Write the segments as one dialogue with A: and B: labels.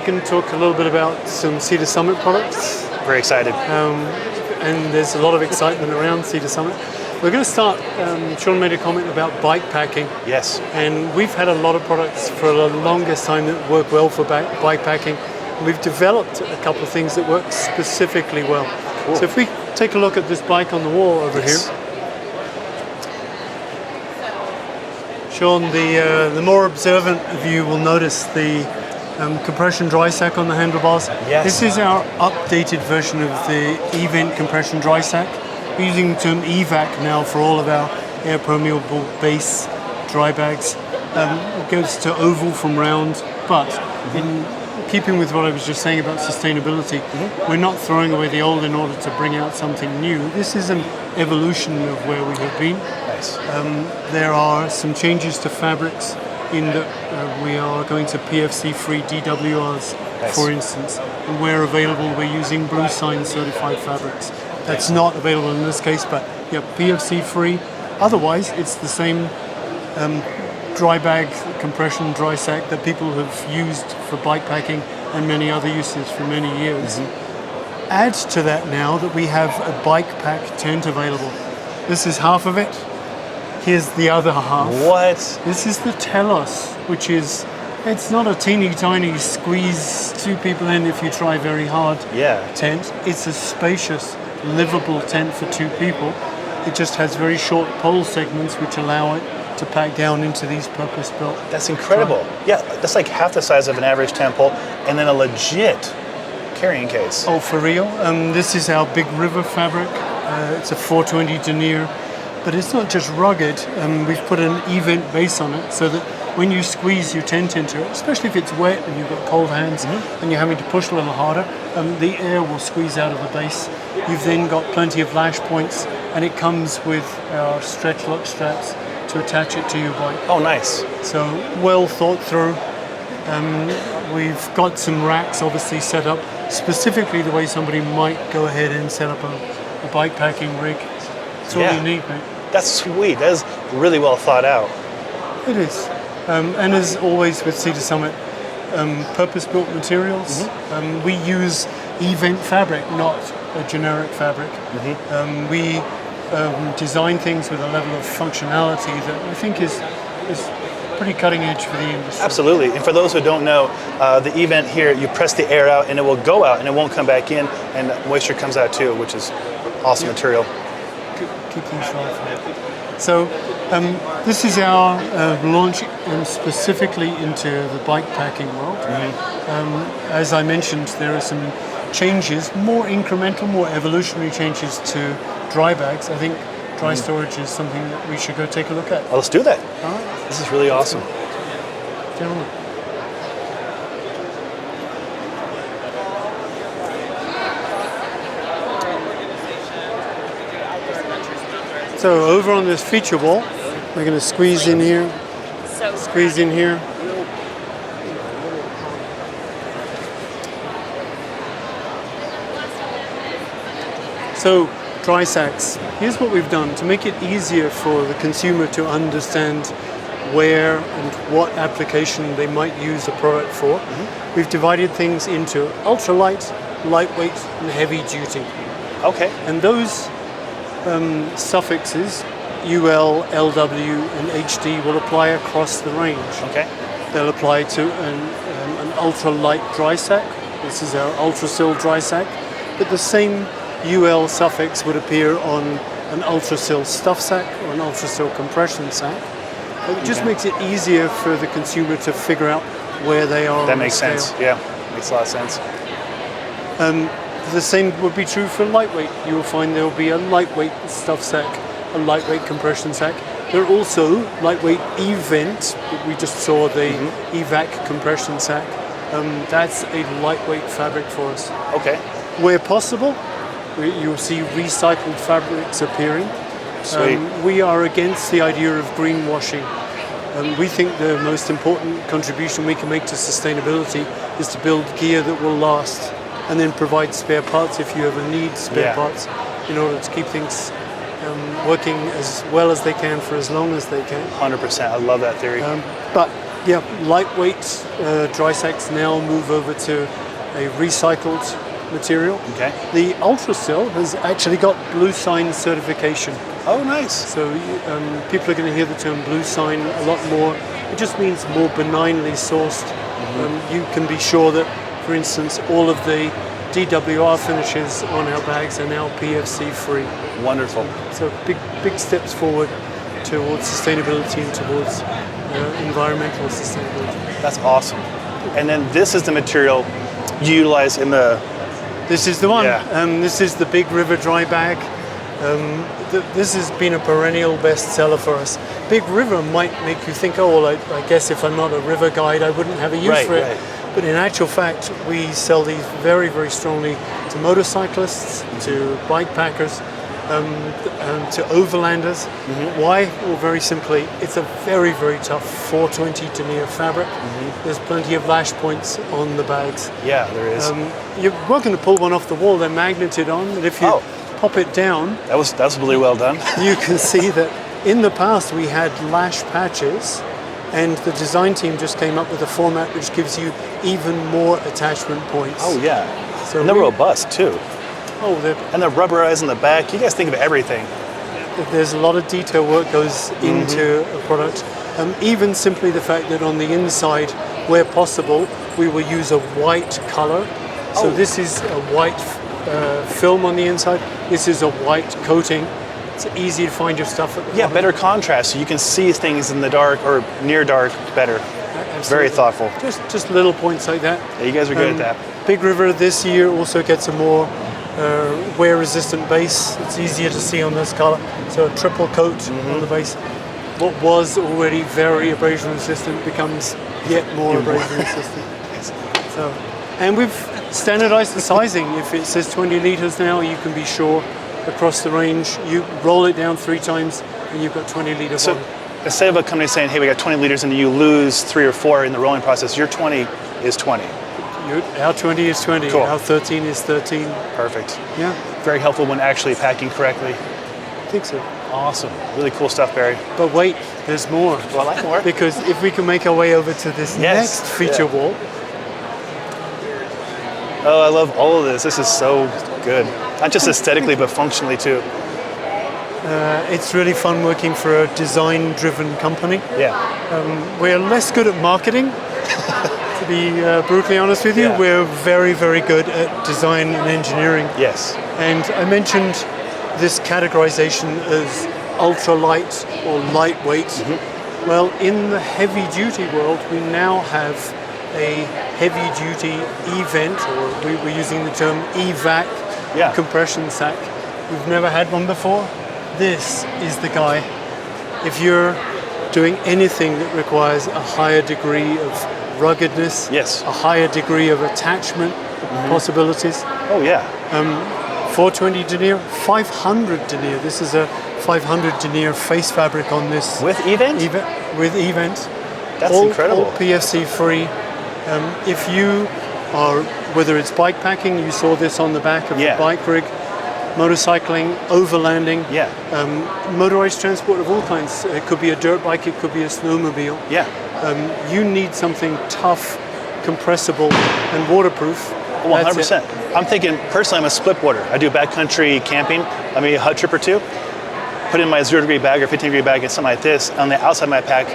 A: can talk a little bit about some Cedar Summit products.
B: Very excited.
A: And there's a lot of excitement around Cedar Summit. We're going to start, Sean made a comment about bike packing.
B: Yes.
A: And we've had a lot of products for the longest time that work well for bike packing. We've developed a couple of things that work specifically well. Cool. So if we take a look at this bike on the wall over here. Sean, the more observant of you will notice the compression dry sack on the handlebars.
B: Yes.
A: This is our updated version of the Event compression dry sack. We're using the term EVAC now for all of our air permeable base dry bags. It goes to oval from round, but in keeping with what I was just saying about sustainability, we're not throwing away the old in order to bring out something new. This is an evolution of where we have been.
B: Nice.
A: There are some changes to fabrics in that we are going to PFC-free DWRs,
B: nice.
A: For instance. And where available, we're using Blue Sign certified fabrics. That's not available in this case, but yeah, PFC-free. Otherwise, it's the same dry bag, compression dry sack that people have used for bike packing and many other uses for many years. Add to that now that we have a bike pack tent available. This is half of it. Here's the other half.
B: What?
A: This is the Telos, which is, it's not a teeny tiny squeeze two people in if you try very hard tent. It's a spacious, livable tent for two people. It just has very short pole segments which allow it to pack down into these purpose-built.
B: That's incredible. Yeah, that's like half the size of an average tent pole, and then a legit carrying case.
A: Oh, for real? This is our Big River fabric. It's a 420 denier, but it's not just rugged. We've put an event base on it so that when you squeeze your tent into it, especially if it's wet and you've got cold hands and you're having to push a little harder, the air will squeeze out of the base. You've then got plenty of lash points, and it comes with our stretch lock straps to attach it to your bike.
B: Oh, nice.
A: So well thought through. We've got some racks obviously set up specifically the way somebody might go ahead and set up a bike packing rig. It's all you need, mate.
B: That's sweet. That is really well thought out.
A: It is. And as always with Cedar Summit, purpose-built materials. We use event fabric, not a generic fabric. We design things with a level of functionality that I think is pretty cutting edge for the industry.
B: Absolutely. And for those who don't know, the event here, you press the air out and it will go out and it won't come back in, and moisture comes out too, which is awesome material.
A: Keep things dry. So this is our launch specifically into the bike packing world. As I mentioned, there are some changes, more incremental, more evolutionary changes to dry bags. I think dry storage is something that we should go take a look at.
B: Well, let's do that.
A: All right.
B: This is really awesome.
A: Gentlemen. So over on this feature wall, we're going to squeeze in here, squeeze in here. So dry sacks. Here's what we've done to make it easier for the consumer to understand where and what application they might use the product for. We've divided things into ultralight, lightweight, and heavy duty.
B: Okay.
A: And those suffixes, UL, LW, and HD, will apply across the range.
B: Okay.
A: They'll apply to an ultralight dry sack. This is our Ultrasil dry sack. But the same UL suffix would appear on an Ultrasil stuff sack or an Ultrasil compression sack. It just makes it easier for the consumer to figure out where they are.
B: That makes sense. Yeah, makes a lot of sense.
A: The same would be true for lightweight. You will find there will be a lightweight stuff sack, a lightweight compression sack. There are also lightweight event. We just saw the EVAC compression sack. That's a lightweight fabric for us.
B: Okay.
A: Where possible, you'll see recycled fabrics appearing.
B: Sweet.
A: We are against the idea of greenwashing. We think the most important contribution we can make to sustainability is to build gear that will last, and then provide spare parts if you ever need spare parts in order to keep things working as well as they can for as long as they can.
B: 100%. I love that theory.
A: But Yeah, lightweight dry sacks now move over to a recycled material.
B: Okay.
A: The Ultracell has actually got Blue Sign certification.
B: Oh, nice.
A: So people are going to hear the term Blue Sign a lot more. It just means more benignly sourced. You can be sure that, for instance, all of the DWR finishes on our bags are now PFC free.
B: Wonderful.
A: So big steps forward towards sustainability and towards environmental sustainability.
B: That's awesome. And then this is the material you utilize in the...
A: This is the one.
B: Yeah.
A: This is the Big River dry bag. This has been a perennial bestseller for us. Big River might make you think, oh, well, I guess if I'm not a river guide, I wouldn't have a use for it.
B: Right.
A: But in actual fact, we sell these very, very strongly to motorcyclists, to bike packers, to overlanders. Why? Well, very simply, it's a very, very tough 420 denier fabric. There's plenty of lash points on the bags.
B: Yeah, there is.
A: You're welcome to pull one off the wall. They're magneted on, but if you pop it down,
B: that was really well done.
A: you can see that in the past we had lash patches, and the design team just came up with a format which gives you even more attachment points.
B: Oh yeah.
A: So
B: and they're robust too.
A: Oh,
B: And they're rubberized in the back. You guys think of everything.
A: there's a lot of detail work goes into a product. Even simply the fact that on the inside, where possible, we will use a white color. So this is a white film on the inside. This is a white coating. It's easy to find your stuff at the bottom.
B: Better contrast, so you can see things in the dark or near dark better.
A: Absolutely.
B: Very thoughtful.
A: Just little points like that.
B: Yeah, you guys are good at that.
A: Big River this year also gets a more wear-resistant base. It's easier to see on this color. So a triple coat on the base. What was already very abrasion-resistant becomes yet more abrasion-resistant. So, and we've standardized the sizing. If it says 20 liters now, you can be sure across the range. You roll it down 3 times, and you've got 20 liter
B: So
A: bottom.
B: instead of a company saying, hey, we got 20 liters and you lose 3 or 4 in the rolling process, your 20 is 20.
A: Our 20 is 20.
B: Cool.
A: Our 13 is 13.
B: Perfect.
A: Yeah,
B: Very helpful when actually packing correctly.
A: I think so.
B: Awesome. Really cool stuff, Barry.
A: But wait, there's more.
B: Well, I like more.
A: Because if we can make our way over to this
B: Yes,
A: next feature
B: yeah.
A: wall,
B: Oh, I love all of this. This is so good. Not just aesthetically, but functionally too.
A: it's really fun working for a design-driven company.
B: Yeah.
A: We're less good at marketing, to be brutally honest with you.
B: Yeah.
A: We're very, very good at design and engineering.
B: Yes.
A: And I mentioned this categorization as ultralight or lightweight. Well, in the heavy-duty world, we now have a heavy-duty event, or we're using the term EVAC, compression sack. We've never had one before. This is the guy. If you're doing anything that requires a higher degree of ruggedness, a higher degree of attachment possibilities.
B: Oh yeah.
A: 420 denier, 500 denier. This is a 500 denier face fabric on this.
B: With event?
A: With event.
B: That's incredible.
A: All PFC free. If you are, whether it's bike packing, you saw this on the back of the bike rig, motorcycling, overlanding, motorized transport of all kinds. It could be a dirt bike, it could be a snowmobile. You need something tough, compressible, and waterproof.
B: 100%. I'm thinking, personally, I'm a split boarder. I do backcountry camping. I mean, a hut trip or two. Put in my 0 degree bag or 15 degree bag and something like this. On the outside of my pack,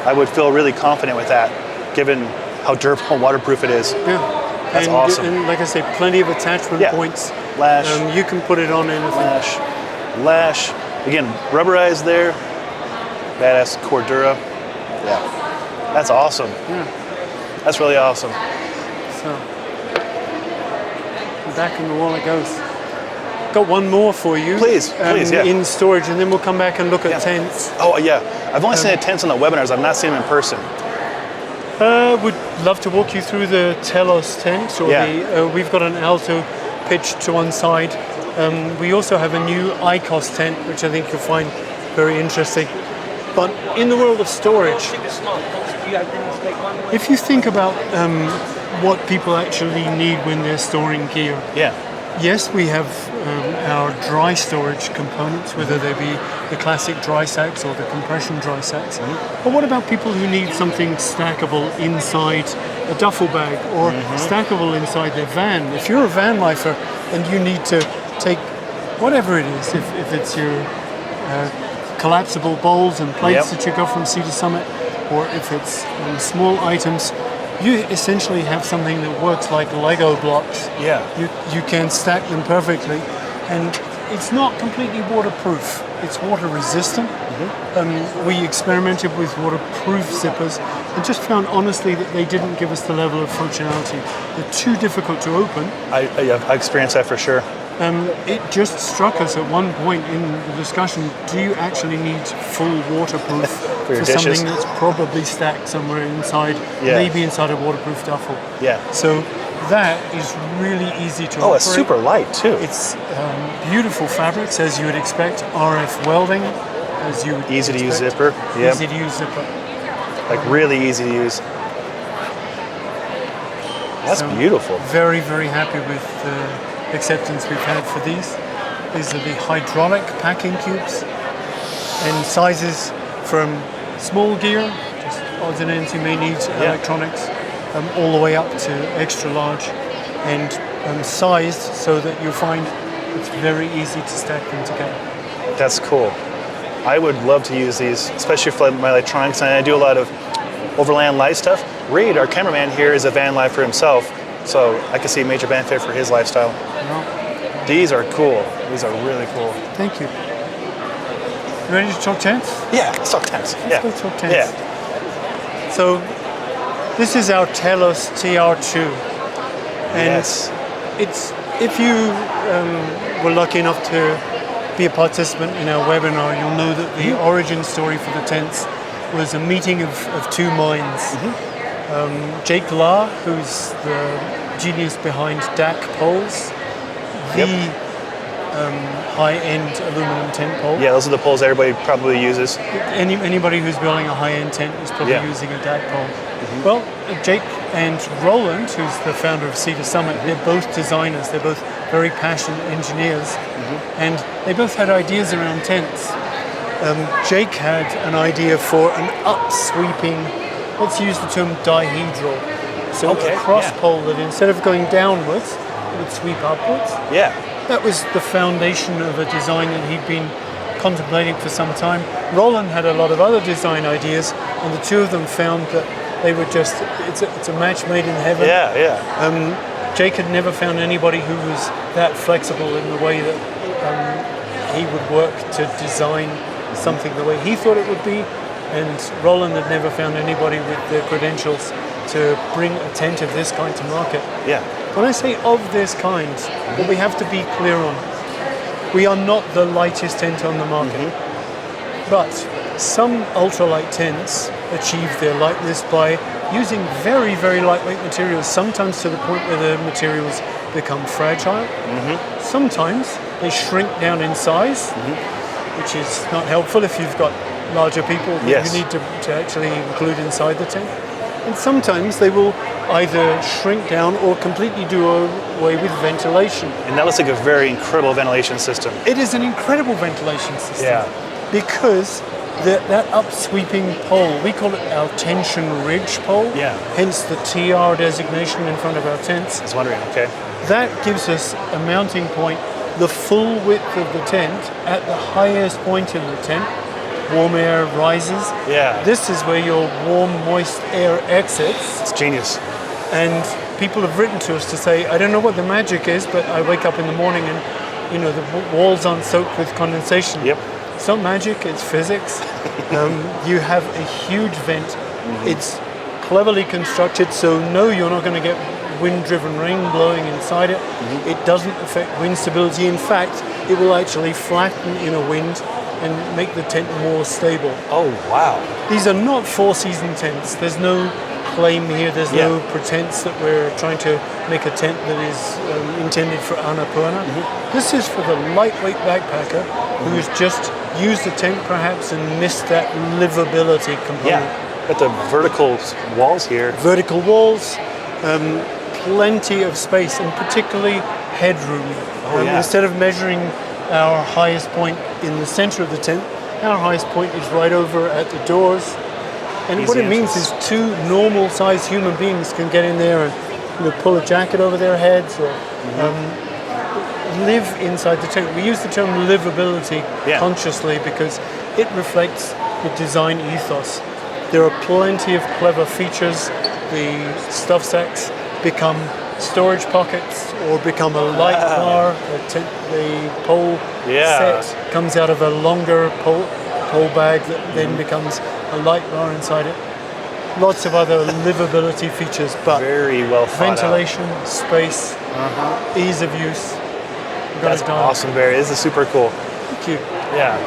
B: I would feel really confident with that, given how durable and waterproof it is. That's awesome.
A: And like I say, plenty of attachment points.
B: Lash.
A: You can put it on anything.
B: Lash. Again, rubberized there. Badass Cordura. Yeah. That's awesome. That's really awesome.
A: So, back on the wall it goes. Got one more for you.
B: Please,
A: in storage, and then we'll come back and look at tents.
B: Oh yeah, I've only seen the tents on the webinars. I've not seen them in person.
A: Would love to walk you through the Telos Tent, or we've got an Alto pitched to one side. We also have a new ICOS tent, which I think you'll find very interesting. But in the world of storage, if you think about what people actually need when they're storing gear, yes, we have our dry storage components, whether they be the classic dry sacks or the compression dry sacks. But what about people who need something stackable inside a duffel bag or stackable inside their van? If you're a van lifer and you need to take whatever it is, if it's your collapsible bowls and plates that you got from Sea to Summit, or if it's small items, you essentially have something that works like Lego blocks.
B: Yeah.
A: You can stack them perfectly, and it's not completely waterproof. It's water resistant. We experimented with waterproof zippers and just found honestly that they didn't give us the level of functionality. They're too difficult to open.
B: I experienced that for sure.
A: It just struck us at one point in the discussion, do you actually need full waterproof
B: For your
A: something
B: dishes?
A: that's probably stacked somewhere inside, maybe inside a waterproof duffel?
B: Yeah.
A: So that is really easy to operate.
B: Oh, it's super light too.
A: It's beautiful fabrics, as you would expect, RF welding, as you would
B: Easy to use
A: expect.
B: zipper. Yeah.
A: Easy to use zipper.
B: Like really easy to use. That's
A: So
B: beautiful.
A: Very, very happy with the acceptance we've had for these. These are the hydraulic packing cubes and sizes from small gear, just odds and ends you may need, electronics, all the way up to extra large, and sized so that you'll find it's very easy to stack them together.
B: That's cool. I would love to use these, especially for my electronics, and I do a lot of overland life stuff. Reed, our cameraman here, is a van lifer himself, so I can see a major benefit for his lifestyle. These are cool. These are really cool.
A: Thank you. You ready to talk tents?
B: Yeah, let's talk tents.
A: Let's go talk tents.
B: Yeah.
A: So this is our Telos TR2. And
B: Yes.
A: it's, if you were lucky enough to be a participant in our webinar, you'll know that the origin story for the tents was a meeting of two minds. Jake La, who's the genius behind DAC poles, the high-end aluminum tent pole.
B: Yeah, those are the poles everybody probably uses.
A: Anybody who's building a high-end tent is probably using a DAC pole. Well, Jake and Roland, who's the founder of Sea to Summit, they're both designers. They're both very passionate engineers, and they both had ideas around tents. Jake had an idea for an up-sweeping, let's use the term dihedral. So a cross pole that instead of going downwards, it would sweep upwards.
B: Yeah.
A: That was the foundation of a design that he'd been contemplating for some time. Roland had a lot of other design ideas, and the two of them found that they were just, it's a match made in heaven.
B: Yeah, yeah.
A: Jake had never found anybody who was that flexible in the way that he would work to design something the way he thought it would be, and Roland had never found anybody with the credentials to bring a tent of this kind to market.
B: Yeah.
A: When I say of this kind, what we have to be clear on, we are not the lightest tent on the market, but some ultralight tents achieve their lightness by using very, very lightweight materials, sometimes to the point where the materials become fragile. Sometimes they shrink down in size, which is not helpful if you've got larger people that you need to actually include inside the tent. And sometimes they will either shrink down or completely do away with ventilation.
B: And that looks like a very incredible ventilation system.
A: It is an incredible ventilation system because that up-sweeping pole, we call it our tension ridge pole, hence the TR designation in front of our tents.
B: I was wondering, okay.
A: That gives us a mounting point, the full width of the tent at the highest point in the tent. Warm air rises.
B: Yeah.
A: This is where your warm, moist air exits.
B: It's genius.
A: And people have written to us to say, I don't know what the magic is, but I wake up in the morning and, you know, the walls aren't soaked with condensation.
B: Yep.
A: It's not magic, it's physics. You have a huge vent. It's cleverly constructed, so no, you're not going to get wind-driven rain blowing inside it. It doesn't affect wind stability. In fact, it will actually flatten in a wind and make the tent more stable.
B: Oh, wow.
A: These are not four-season tents. There's no claim here. There's no pretense that we're trying to make a tent that is intended for Annapurna. This is for the lightweight backpacker who has just used the tent perhaps and missed that livability component.
B: Yeah, but the vertical walls here.
A: Vertical walls, plenty of space, and particularly headroom. Instead of measuring our highest point in the center of the tent, Our highest point is right over at the doors. And what it means is two normal-sized human beings can get in there and pull a jacket over their heads or live inside the tent. We use the term livability consciously because it reflects the design ethos. There are plenty of clever features. The stuff sacks become storage pockets or become a light bar. The pole set comes out of a longer pole bag that then becomes a light bar inside it. Lots of other livability features, but
B: very well thought
A: ventilation, space, ease of use.
B: That's awesome, Barry. This is super cool.
A: Thank you.
B: Yeah.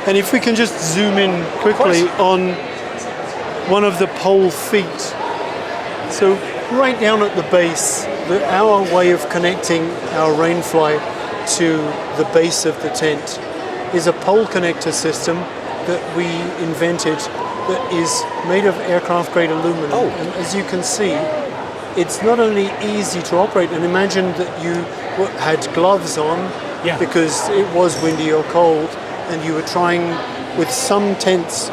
A: And if we can just zoom in quickly on one of the pole feet. So right down at the base, our way of connecting our rainfly to the base of the tent is a pole connector system that we invented that is made of aircraft-grade aluminum. And as you can see, it's not only easy to operate, and imagine that you had gloves on because it was windy or cold, and you were trying with some tents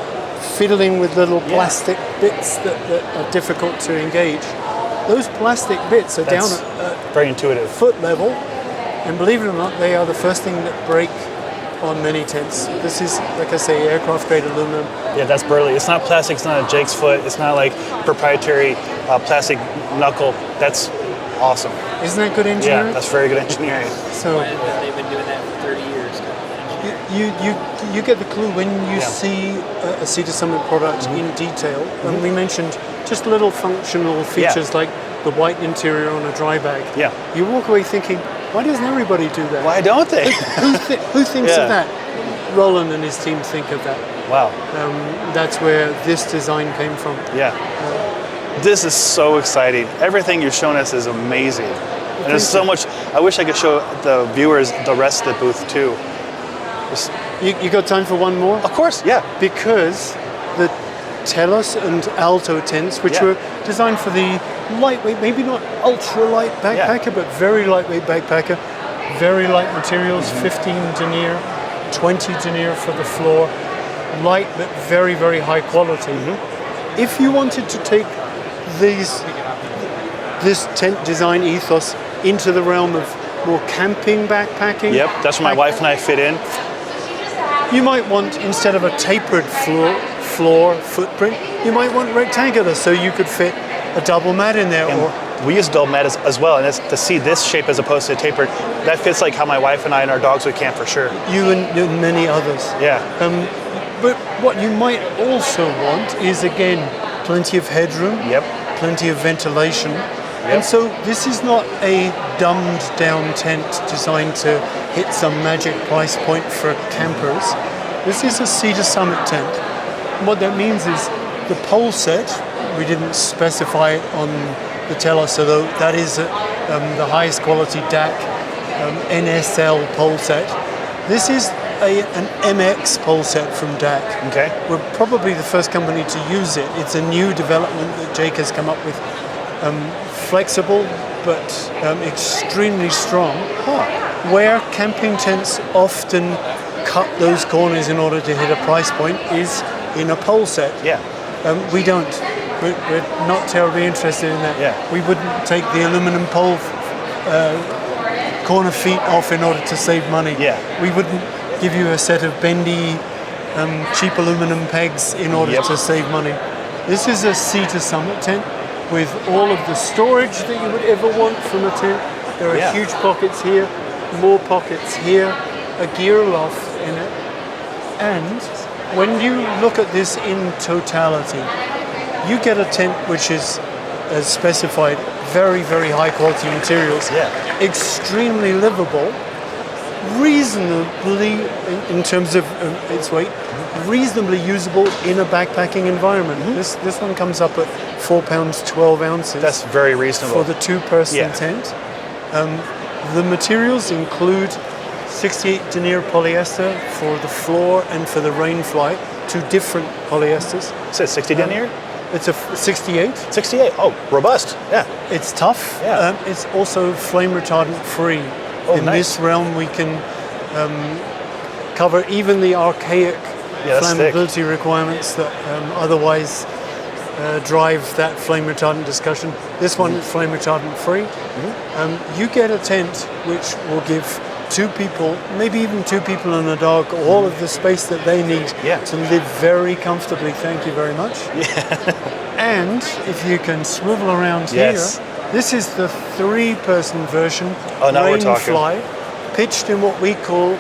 A: fiddling with little plastic bits that are difficult to engage. Those plastic bits are down at
B: very intuitive
A: foot level, and believe it or not, they are the first thing that break on many tents. This is, like I say, aircraft grade aluminum.
B: Yeah, that's burly. It's not plastic, it's not a Jake's foot, it's not like proprietary plastic knuckle. That's awesome.
A: Isn't that good engineering?
B: Yeah, that's very good engineering.
C: So they've been doing that for 30 years.
A: You get the clue when you see a Cedar Summit product in detail. And we mentioned just little functional features like the white interior on a dry bag.
B: Yeah.
A: You walk away thinking, why doesn't everybody do that?
B: Why don't they?
A: Who thinks of that? Roland and his team think of that.
B: Wow.
A: That's where this design came from.
B: Yeah. This is so exciting. Everything you're showing us is amazing. And there's so much. I wish I could show the viewers the rest of the booth too.
A: You got time for one more?
B: Of course, yeah.
A: Because the Telos and Alto tents, which were designed for the lightweight, maybe not ultra-light backpacker, but very lightweight backpacker, very light materials, 15 denier, 20 denier for the floor, light but very, very high quality. If you wanted to take this tent design ethos into the realm of more camping backpacking.
B: Yep, that's where my wife and I fit in.
A: You might want, instead of a tapered floor footprint, you might want rectangular, so you could fit a double mat in there.
B: And we use double mat as well, and to see this shape as opposed to tapered, that fits like how my wife and I and our dogs would camp for sure.
A: You and many others.
B: Yeah.
A: But what you might also want is, again, plenty of headroom, plenty of ventilation. And so this is not a dumbed down tent designed to hit some magic price point for campers. This is a Cedar Summit tent. And what that means is the pole set, we didn't specify it on the Telos, although that is the highest quality DAC NSL pole set. This is an MX pole set from DAC.
B: Okay.
A: We're probably the first company to use it. It's a new development that Jake has come up with. Flexible but extremely strong. Where camping tents often cut those corners in order to hit a price point is in a pole set. We don't. We're not terribly interested in that. We wouldn't take the aluminum pole corner feet off in order to save money. We wouldn't give you a set of bendy cheap aluminum pegs in order to save money. This is a Cedar Summit tent with all of the storage that you would ever want from a tent. There are huge pockets here, more pockets here, a gear loft in it. And when you look at this in totality, you get a tent which is, as specified, very, very high quality materials, extremely livable, reasonably, in terms of its weight, reasonably usable in a backpacking environment. This one comes up at 4 pounds 12 ounces.
B: That's very reasonable.
A: For the two-person tent. The materials include 68 denier polyester for the floor and for the rainfly, two different polyesters.
B: It says 60 denier?
A: It's a 68.
B: 68, oh, robust,
A: It's tough. It's also flame retardant free. In this realm, we can cover even the archaic
B: that's thick.
A: flammability requirements that otherwise drive that flame retardant discussion. This one is flame retardant free. You get a tent which will give 2 people, maybe even 2 people in a dog, all of the space that they need to live very comfortably. Thank you very much. And if you can swivel around here, this is the 3-person version,
B: Oh, now we're talking.
A: Rainfly, pitched in what we call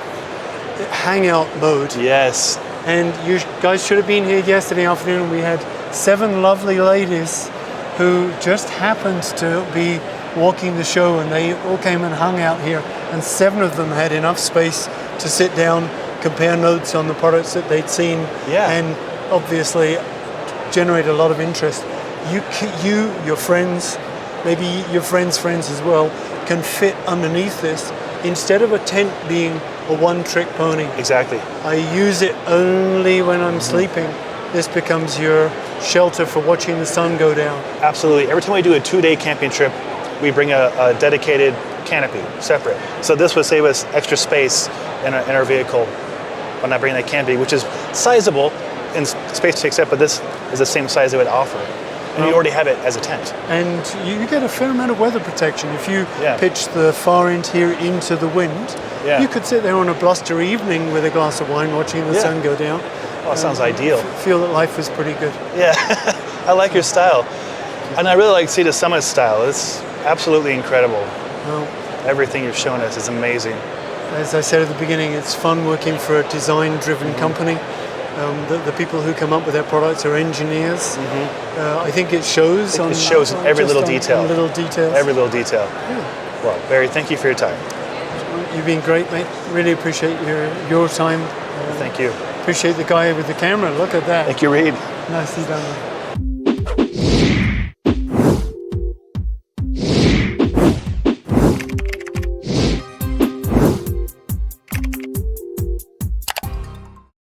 A: hangout mode.
B: Yes.
A: And you guys should have been here yesterday afternoon. We had 7 lovely ladies who just happened to be walking the show, and they all came and hung out here, and 7 of them had enough space to sit down, compare notes on the products that they'd seen, and obviously generate a lot of interest. You, your friends, maybe your friends' friends as well, can fit underneath this instead of a tent being a one-trick pony.
B: Exactly.
A: I use it only when I'm sleeping. This becomes your shelter for watching the sun go down.
B: Absolutely. Every time we do a 2-day camping trip, we bring a dedicated canopy, separate. So this would save us extra space in our vehicle when I bring that canopy, which is sizable and space takes up, but this is the same size it would offer. And you already have it as a tent.
A: And you get a fair amount of weather protection. If you pitch the far end here into the wind, you could sit there on a blustery evening with a glass of wine watching the sun go down.
B: Oh, it sounds ideal.
A: Feel that life is pretty good.
B: Yeah, I like your style. And I really like to see the Summit style. It's absolutely incredible.
A: Well,
B: everything you've shown us is amazing.
A: As I said at the beginning, it's fun working for a design-driven company. The people who come up with their products are engineers. I think it shows.
B: It shows every little detail.
A: Little details.
B: Every little detail. Well, Barry, thank you for your time.
A: You've been great, mate. Really appreciate your time.
B: Thank you.
A: Appreciate the guy with the camera. Look at that.
B: Thank you, Reed.
A: Nicely done.